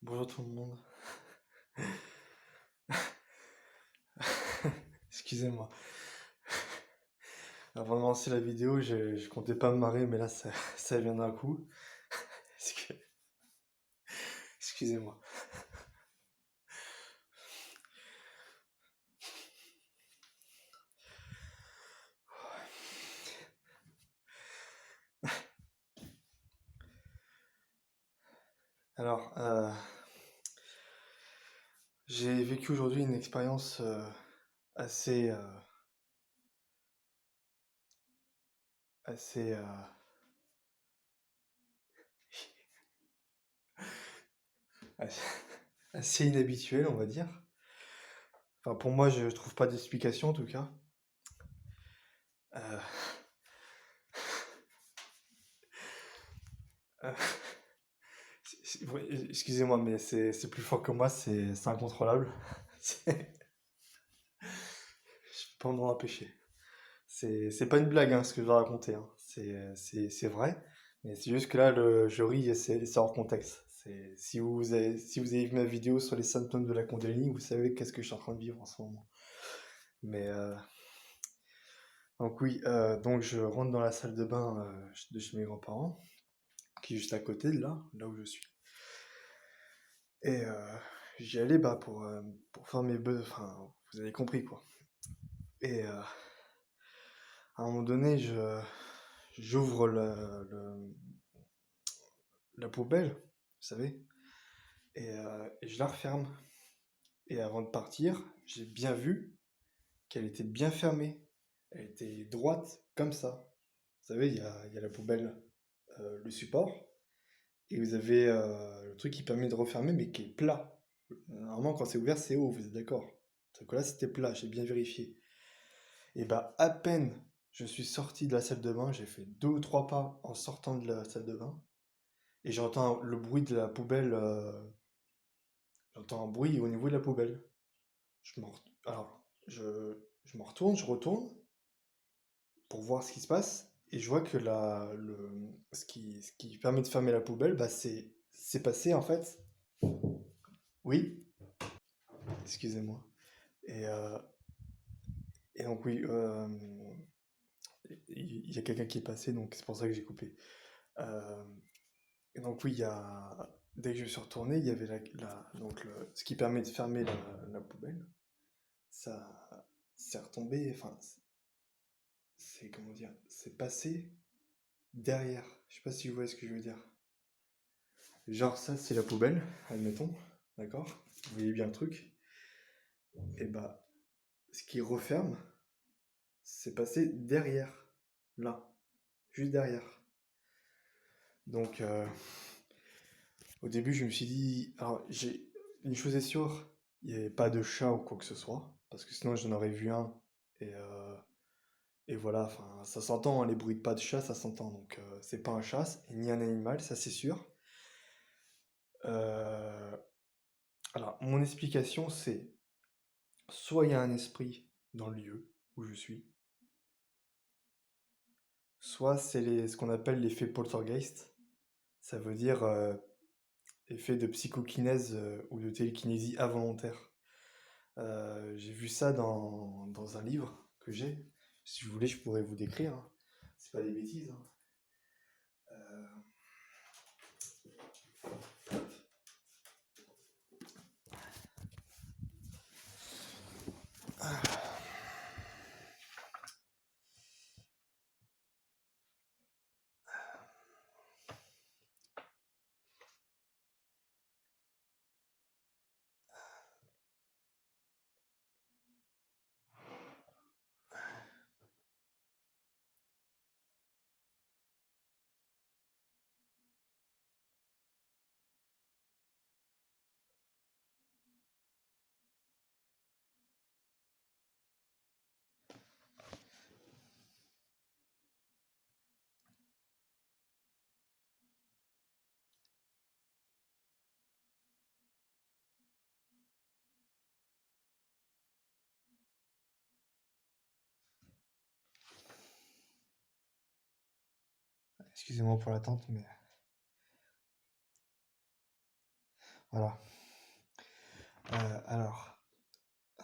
Bonjour tout le monde. Excusez-moi. Avant de lancer la vidéo, je comptais pas me marrer, mais là, ça vient d'un coup. Excu- Excusez-moi. Alors, j'ai vécu aujourd'hui une expérience assez, assez, assez assez inhabituelle, on va dire. Enfin, pour moi, je trouve pas d'explication en tout cas. Euh, euh, ouais, excusez-moi, mais c'est plus fort que moi, c'est incontrôlable. Je peux pas m'en empêcher. C'est pas une blague, hein, ce que je vais raconter, hein. C'est vrai. Mais c'est juste que là, je ris et c'est hors contexte. Si vous avez vu ma vidéo sur les symptômes de la Kundalini, vous savez qu'est-ce que je suis en train de vivre en ce moment. Mais donc oui, donc je rentre dans la salle de bain de chez mes grands-parents, qui est juste à côté de là où je suis. Et j'y allais bah, pour faire mes bœufs, enfin, vous avez compris quoi. Et à un moment donné, j'ouvre la poubelle, vous savez, et je la referme. Et avant de partir, j'ai bien vu qu'elle était bien fermée. Elle était droite, comme ça. Vous savez, il y a la poubelle, le support, et vous avez le truc qui permet de refermer, mais qui est plat. Normalement, quand c'est ouvert, c'est haut, vous êtes d'accord? Sauf que là, c'était plat, j'ai bien vérifié. Et bah, à peine je suis sorti de la salle de bain, j'ai fait deux ou trois pas en sortant de la salle de bain, et j'entends le bruit de la poubelle, j'entends un bruit au niveau de la poubelle. Alors, je me retourne, je retourne pour voir ce qui se passe, et je vois que ce qui permet de fermer la poubelle, bah c'est passé en fait. Oui, excusez-moi. Et, euh, et donc oui, il y a quelqu'un qui est passé, donc c'est pour ça que j'ai coupé. Euh, et donc oui, dès que je suis retourné, il y avait donc ce qui permet de fermer la poubelle. Ça, c'est retombé, enfin, c'est comment dire, c'est passé derrière. Je sais pas si vous voyez ce que je veux dire. Genre ça, c'est la poubelle, admettons, d'accord? Vous voyez bien le truc. Et bah, ce qui referme, c'est passé derrière, là, juste derrière. Donc, au début, je me suis dit, alors, une chose est sûre, il n'y avait pas de chat ou quoi que ce soit, parce que sinon j'en aurais vu un. Et, euh, et voilà, enfin, ça s'entend, hein, les bruits de pas de chat, ça s'entend. Donc, c'est pas un chat, ni un animal, ça c'est sûr. Euh, alors, mon explication, c'est soit il y a un esprit dans le lieu où je suis, soit c'est ce qu'on appelle l'effet poltergeist. Ça veut dire effet de psychokinèse ou de télékinésie involontaire. J'ai vu ça dans un livre que j'ai. Si vous voulez, je pourrais vous décrire, hein. C'est pas des bêtises, hein. Excusez-moi pour l'attente, mais Voilà. Alors, euh,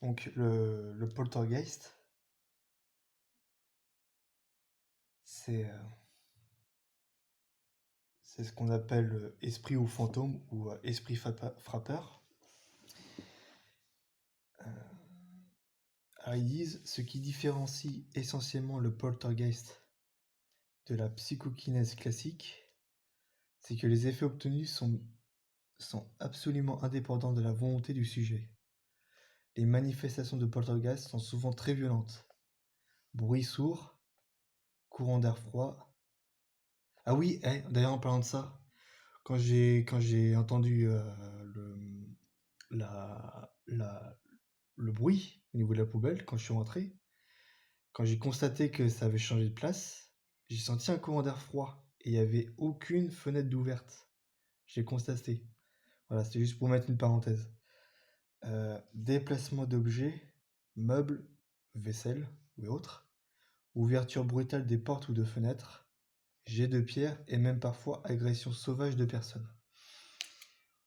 donc le poltergeist, c'est c'est ce qu'on appelle esprit ou fantôme ou esprit frappeur. Euh, alors ils disent ce qui différencie essentiellement le poltergeist de la psychokinèse classique, c'est que les effets obtenus sont absolument indépendants de la volonté du sujet. Les manifestations de poltergeist sont souvent très violentes. Bruit sourd, courant d'air froid. Ah oui, d'ailleurs en parlant de ça, quand j'ai entendu le, le bruit au niveau de la poubelle, quand je suis rentré, quand j'ai constaté que ça avait changé de place, j'ai senti un courant d'air froid et il n'y avait aucune fenêtre d'ouverte. J'ai constaté. Voilà, c'était juste pour mettre une parenthèse. Déplacement d'objets, meubles, vaisselle ou autres, ouverture brutale des portes ou de fenêtres, jet de pierre et même parfois agression sauvage de personnes.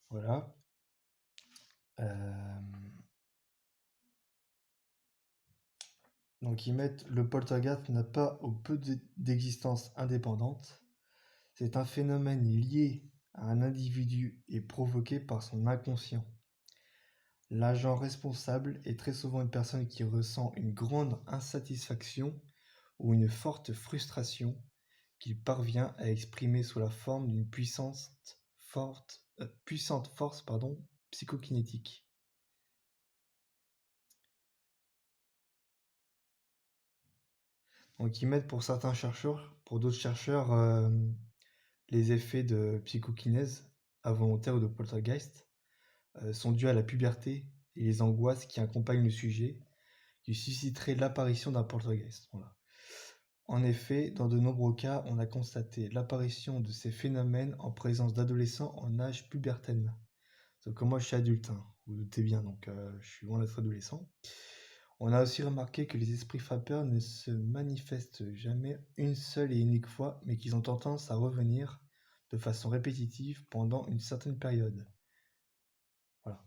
Voilà. Euh, Donc ils mettent le poltergeist n'a pas ou peu d'existence indépendante. C'est un phénomène lié à un individu et provoqué par son inconscient. L'agent responsable est très souvent une personne qui ressent une grande insatisfaction ou une forte frustration qu'il parvient à exprimer sous la forme d'une puissante force psychokinétique. Donc ils mettent pour certains chercheurs, pour d'autres chercheurs, les effets de psychokinèse involontaire ou de poltergeist sont dus à la puberté et les angoisses qui accompagnent le sujet, qui susciteraient l'apparition d'un poltergeist. Voilà. En effet, dans de nombreux cas, on a constaté l'apparition de ces phénomènes en présence d'adolescents en âge pubertaine. Sauf que moi, je suis adulte, hein, vous vous doutez bien, donc je suis loin d'être adolescent. On a aussi remarqué que les esprits frappeurs ne se manifestent jamais une seule et unique fois, mais qu'ils ont tendance à revenir de façon répétitive pendant une certaine période. Voilà.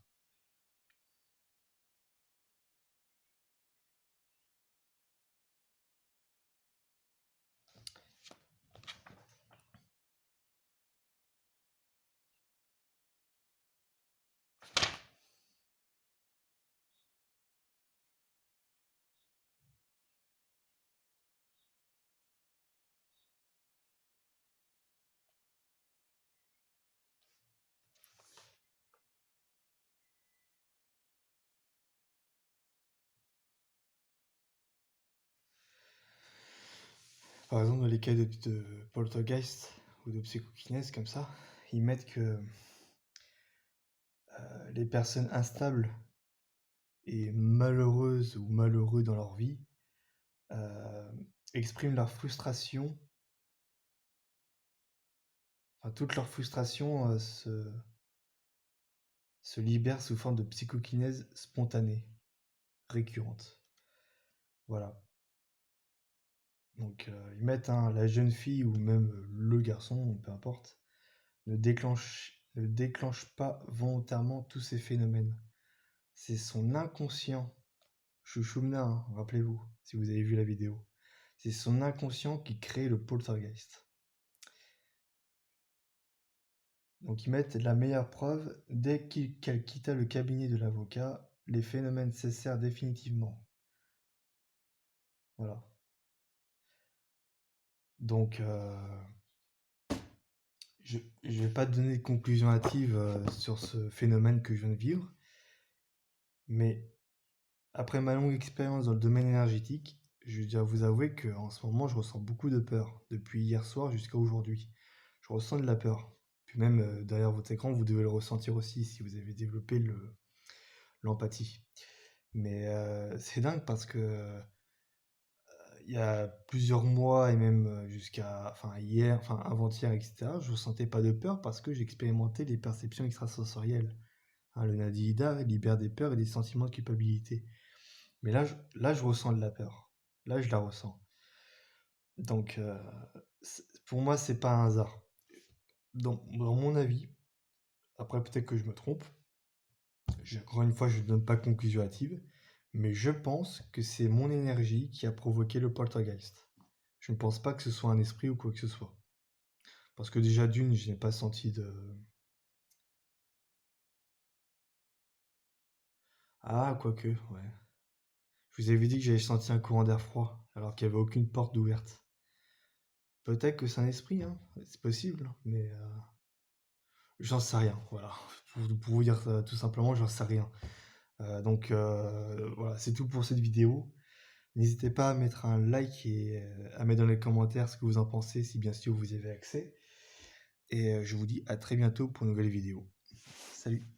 Par exemple, dans les cas de poltergeist ou de psychokinèse comme ça, ils mettent que les personnes instables et malheureuses ou malheureux dans leur vie euh, expriment leur frustration, enfin toute leur frustration se libère sous forme de psychokinèse spontanée, récurrente. Voilà. Donc ils mettent la jeune fille ou même le garçon, peu importe, ne déclenche pas volontairement tous ces phénomènes. C'est son inconscient. Shushumna, hein, rappelez-vous, si vous avez vu la vidéo. C'est son inconscient qui crée le poltergeist. Donc ils mettent la meilleure preuve, dès qu'elle quitta le cabinet de l'avocat, les phénomènes cessèrent définitivement. Voilà. Donc je ne vais pas donner de conclusion hâtive sur ce phénomène que je viens de vivre, mais après ma longue expérience dans le domaine énergétique, je dois vous avouer qu'en ce moment, je ressens beaucoup de peur, depuis hier soir jusqu'à aujourd'hui. Je ressens de la peur. Puis même derrière votre écran, vous devez le ressentir aussi si vous avez développé l'empathie. Mais c'est dingue parce que il y a plusieurs mois et même jusqu'à enfin hier, enfin avant-hier, etc., je ressentais pas de peur parce que j'expérimentais les perceptions extrasensorielles. Hein, le Nadi Ida libère des peurs et des sentiments de culpabilité. Mais là, je ressens de la peur. Là, je la ressens. Donc, pour moi, c'est pas un hasard. Dans mon avis, après peut-être que je me trompe, encore une fois, je ne donne pas de conclusion hâtive, mais je pense que c'est mon énergie qui a provoqué le poltergeist. Je ne pense pas que ce soit un esprit ou quoi que ce soit. Parce que déjà d'une, je n'ai pas senti de... Ah, quoique, ouais. Je vous avais dit que j'avais senti un courant d'air froid, alors qu'il n'y avait aucune porte ouverte. Peut-être que c'est un esprit, hein, c'est possible, mais j'en sais rien, voilà. Pour vous dire tout simplement, j'en sais rien. Donc voilà, c'est tout pour cette vidéo. N'hésitez pas à mettre un like et à mettre dans les commentaires ce que vous en pensez, si bien sûr vous y avez accès. Et je vous dis à très bientôt pour une nouvelle vidéo. Salut!